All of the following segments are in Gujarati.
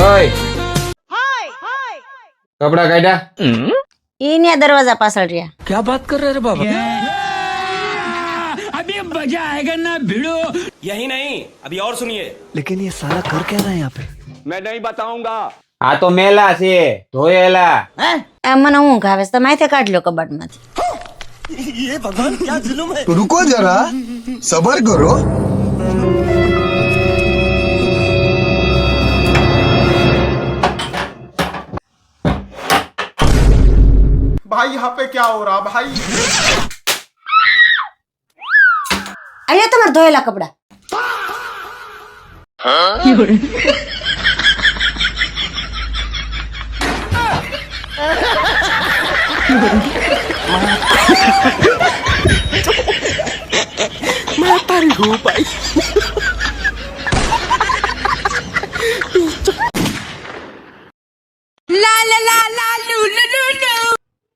ઓય કપડા કાઢ્યા ઈને દરવાજા પાછળ રહ્યા. क्या बात कर रहे रे बाबा? अभी मजा आएगा ना भिड़ो. यही नहीं, अभी और सुनिए. लेकिन ये साला कर क्या रहा है यहाँ पे? मैं नहीं बताऊंगा. આ તો મેલા છે ધોયેલા. આ મને ઊંઘ આવે છે, તમે અહીંથી કાઢ લો કબાટમાંથી. ये भगवान क्या जुल्म है? रुको जरा सबर करो. भाई यहाँ पे क्या हो रहा भाई? અહીંયા તમારે ધોયેલા કપડા.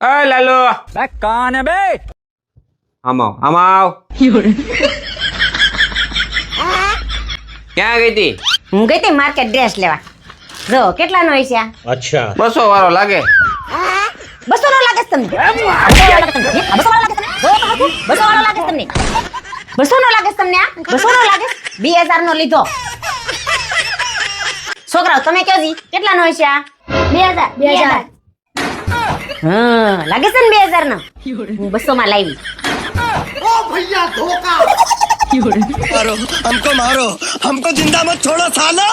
ઓય લાલો बे कौन है बे? આમ આવ ક્યાં ગઈ તી? હું ગઈ તી માર્કેટ ડ્રેસ લેવા. જો કેટલાનો હોય છે આ? 200 વાળો લાગે. 200 નો લાગે છે તમને? 200 વાળો લાગે છે તમને? 200 વાળો લાગે છે તમને? જો તો હાથું, 200 વાળો લાગે છે તમને? 200 નો લાગે છે તમને આ? 200 નો લાગે છે? 2000 નો લીધો. છોકરાઓ તમે કયો જી કેટલાનો હોય છે આ? 2000. હા લાગે છે ને 2000 નો? હું 200 માં લાવી. ओ भैया धोखा. मारो हमको जिंदा मत छोड़ो सालो.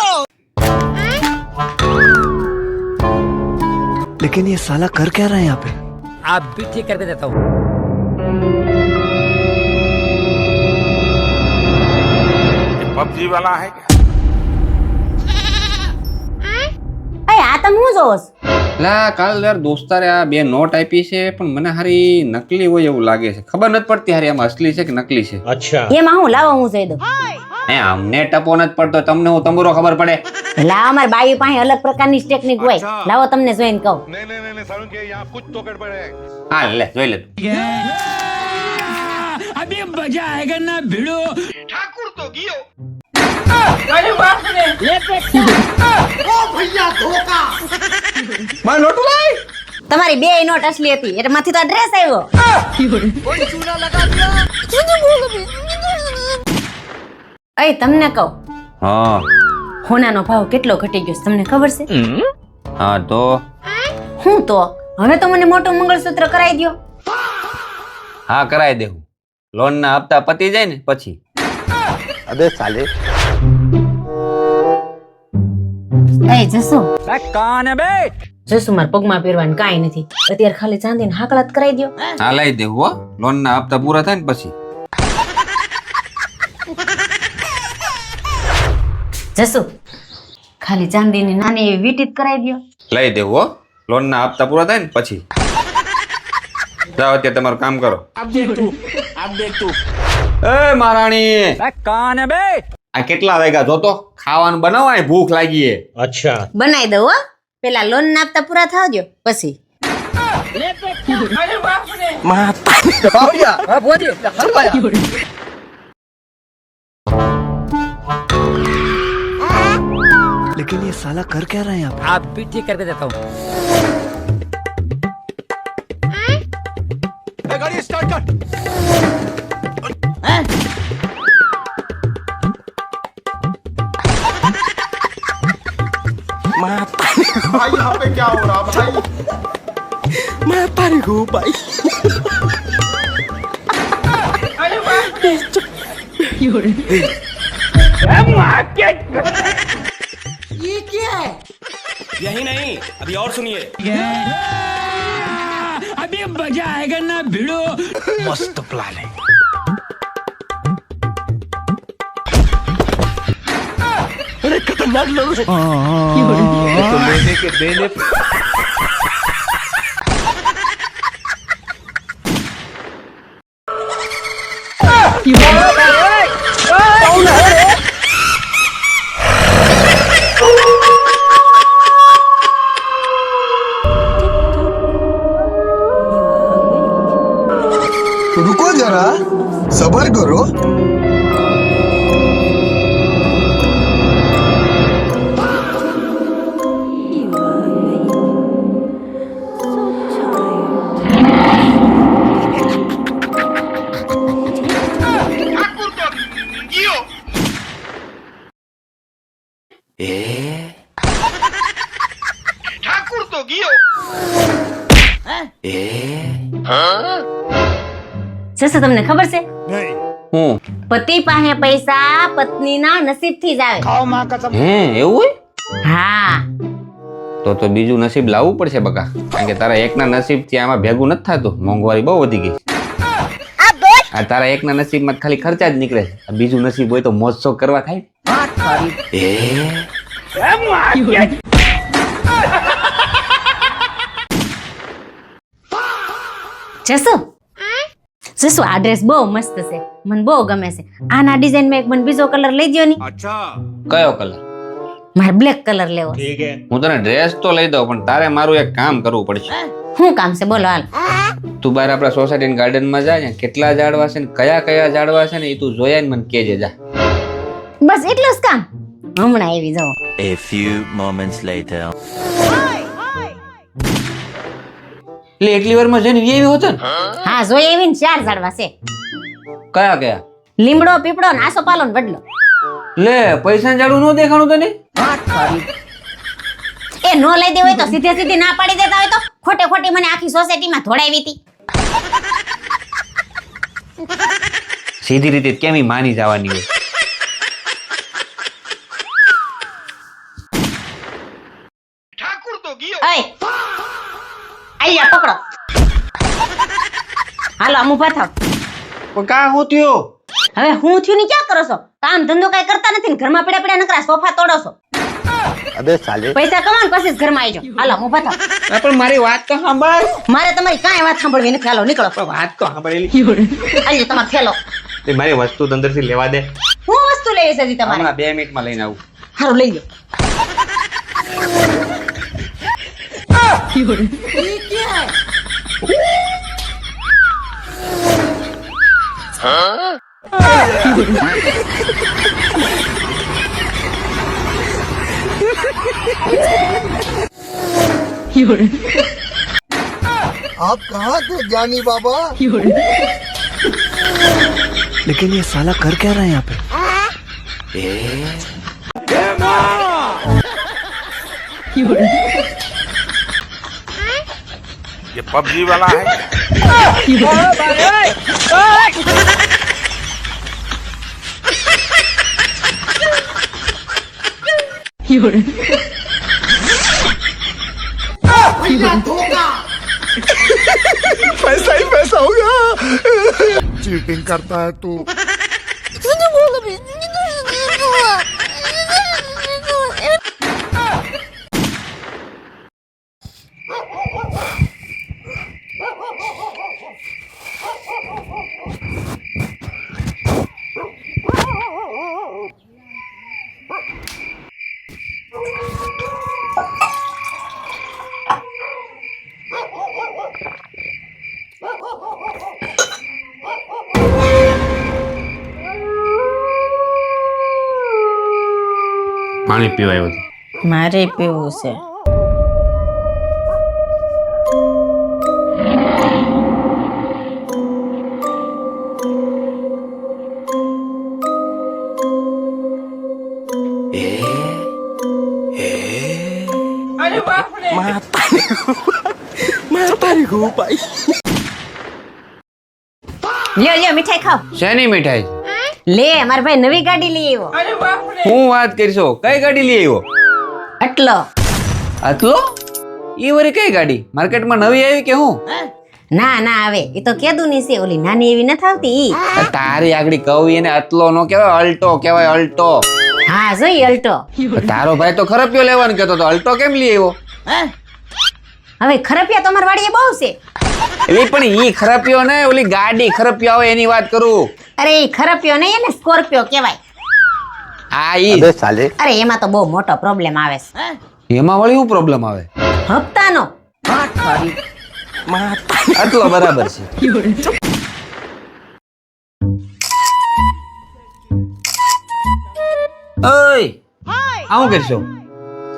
लेकिन ये साला कर क्या रहा है यहाँ पे? आप भी ठीक करके देता हूँ. पबजी वाला है क्या? એ આ તમે હું જોવો છો? લા કાલ યાર દોસ્તારે આ બે નોટ આપી છે પણ મને હારી નકલી હોય એવું લાગે છે. ખબર નથી પડતી હારી આમાં અસલી છે કે નકલી છે. એમાં હું લાવો હું જોઈ દઉં. અમને ટપો નથી પડતો, તમને હું તંબુરો ખબર પડે. લા અમાર બાઈ પાસે અલગ પ્રકારની ટેકનિક હોય. લાવો તમને જોઈને કહું. नहीं सारुण के यहाँ कुछ तो गड़बड़ है. હા લે જોઈ લે તું. अभी मजा आएगा ना भिड़ो. ठाकुर तो गियो. ओ भैया धोखा. માર નોટું લાય. તમારી બે નોટ અસલી હતી એટલે માંથી તો ડ્રેસ આવ્યો. અય તમને કહું હા હોનાનો ભાવ કેટલો ઘટી ગયો છે તમને ખબર છે? હા તો હું તો હવે તો મને મોટું મંગળસૂત્ર કરાવી દ્યો. હા કરાઈ દેવું. લોન ના હપ્તા પતી જાય ને પછી. अबे साले. એ જસુ बे कौन है बे? જસુ માર પગમાં પહેરવાનું કાંઈ નથી અત્યારે ખાલી ચાંદીના હાકલા જ કરાવી દ્યો. હા લઈ દેવું હો. લોન ના હપ્તા પૂરા થાય ને પછી. જસુ ખાલી ચાંદીની નાની એવી વીંટી જ કરાવી દ્યો. લઈ દેવું હો. લોન ના હપ્તા પૂરા થાય ને પછી. જાઓ અત્યારે તમારું કામ કરો. अब देख तू. એ મહારાણી बे कौन है बे? આ કેટલા વાગ્યા જોતો? ખાવાનું બનાવવા ભૂખ લાગી છે. બનાવી દઉં હો. પેલા લોન ના આપતા પૂરા થાવ દ્યો પછી. लेकिन ये साला कर क्या रहा है यहाँ पे? आप भी ठीक करके देता हूँ. गाड़ी स्टार्ट कर. भाई यहाँ पे क्या हो रहा भाई? यही नहीं, अभी और सुनिए. अभी मजा आएगा ना भिड़ो. मस्त प्लान है. अरे खतरनाक लोग रुको जरा सबर करो. ठाकुर तो गियो જસો તમને ખબર છે હું પતિ પાસે પૈસા પત્નીના નસીબથી જ આવે હે એવું હોય હા તો બીજું નસીબ લાવવું પડશે બકા કારણ કે તારા એકના નસીબથી આમાં ભેગું નથી થતું મોંઘવારી બહુ વધી ગઈ આ તારા એકના નસીબમાં તો ખાલી ખર્ચા જ નીકળે છે આ બીજું નસીબ હોય તો મોજ શોખ કરવા થાય જસો જસો આ ડ્રેસ બહુ મસ્ત છે મને બહુ ગમે છે આના ડિઝાઇનમાં એક મને બીજો કલર લઈ દ્યો ની કયો કલર મારે બ્લેક કલર લેવો હું તને ડ્રેસ તો લઈ દઉં પણ તારે મારું એક કામ કરવું પડશે શું કામ છે બોલો હાલ તું બહાર આપણા સોસાયટી ગાર્ડનમાં જા ને કેટલા ઝાડવા છે ને કયા ઝાડવા છે ને એ તું જોયા ને મને કહેજે જા બસ એટલું જ કામ હમણાં આવી જાઓ A few moments later. એટલે એટલી વારમાં જઈને વી આવ્યો હતો ને હા જોઈ આવી ને 4 ઝાડવા છે કયા લીમડો પીપળો ને આસોપાલો ને વડલો લે પૈસા ઝાડું ન દેખાણું તને એ નો લઈ દે હોય તો સીધે સીધી ના પાડી દેતા હોય તો ખોટે ખોટી મને આખી સોસાયટીમાં ધોડાવી હતી સીધી રીતે કેમ ઈ માની જવાની હોય ठाकुर तो गियो ઓય આયા પકડો હાલો આમ ઊભા થાવ પણ કા હું થયો હવે હું થયું ને ક્યાં કરો છો કામ ધંધો કઈ કરતા નથી ને ઘરમાં પડ્યા પડ્યા નકરા સોફા તોડો છો अबे साले પૈસા કમાન પછી જ ઘરમાં આવી જાઓ હાલો આમ ઊભા થાવ પણ મારી વાત તો સાંભળ મારે તમારી કાંઈ વાત સાંભળવી નથી હાલો નીકળો વાત તો સાંભળેલી આજે તમારો થેલો તે મારી વસ્તુ અંદરથી લેવા દે હું વસ્તુ લેવી છે હજી તમારે હમણાં 2 મિનિટમાં લઈને આવું હારું લઈ લો आप कहाँ थे ज्ञानी बाबा लेकिन ये साला कर क्या रहा है यहाँ पे ये पबजी वाला है पैसा ही पैसा होगा चीटिंग करता है तू પાણી પીવાયું હતું મારે પીવું છે લ્યો લ્યો મીઠાઈ ખાઓ શેની મીઠાઈ લે મારા ભાઈ નવી ગાડી લઈ આવ્યો હું વાત કરશો કઈ ગાડી લઈ આવ્યો આટલો આટલો ઈ વરી કઈ ગાડી માર્કેટમાં નવી આવી કે હું ના ના આવે એ તો કેદુની છે ઓલી નાની એવી નથી આવતી ઈ તારી આગળી કવી એને આટલો નો કહેવાય અલ્ટો કહેવાય અલ્ટો હા જોઈ અલ્ટો તારો ભાઈ તો ખરપિયો લેવાનું કહેતો તો અલ્ટો કેમ લઈ આવ્યો હવે ખરપિયા તો અમારી વાડીએ બહુ છે એવી પણ ઈ ખરપિયો ને ઓલી ગાડી ખરપિયો આવે એની વાત કરું અરે એ ખરપિયો નહીં એને સ્કોર્પિયો કહેવાય આ ઈ अबे साले અરે એમાં તો બહુ મોટો પ્રોબ્લેમ આવે છે એમાં વળી શું પ્રોબ્લેમ આવે હપ્તાનો આટલો બરાબર છે ઓય આવું કરશો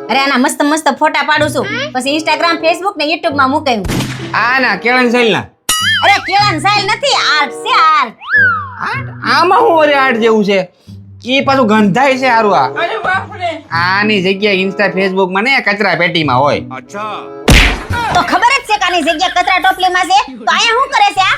અરે આના મસ્ત મસ્ત ફોટા પાડું છું પછી ઇન્સ્ટાગ્રામ ફેસબુક ને યુટ્યુબ માં મૂકાયું આ ના કેળન સાઈલ ના અરે કેળાન સાઈલ નથી આર્ટ છે આર્ટ આમાં હું વળી આર્ટ જેવું છે ઈ પાછું ગંધાય છે હારું આ આની જગ્યાએ ઇન્સ્ટા ફેસબુક માં ને કચરા પેટીમાં હોય. તો ખબર જ છે કે આની જગ્યા કચરા ટોપલીમાં છે તો અહીંયા શું કરે છે આ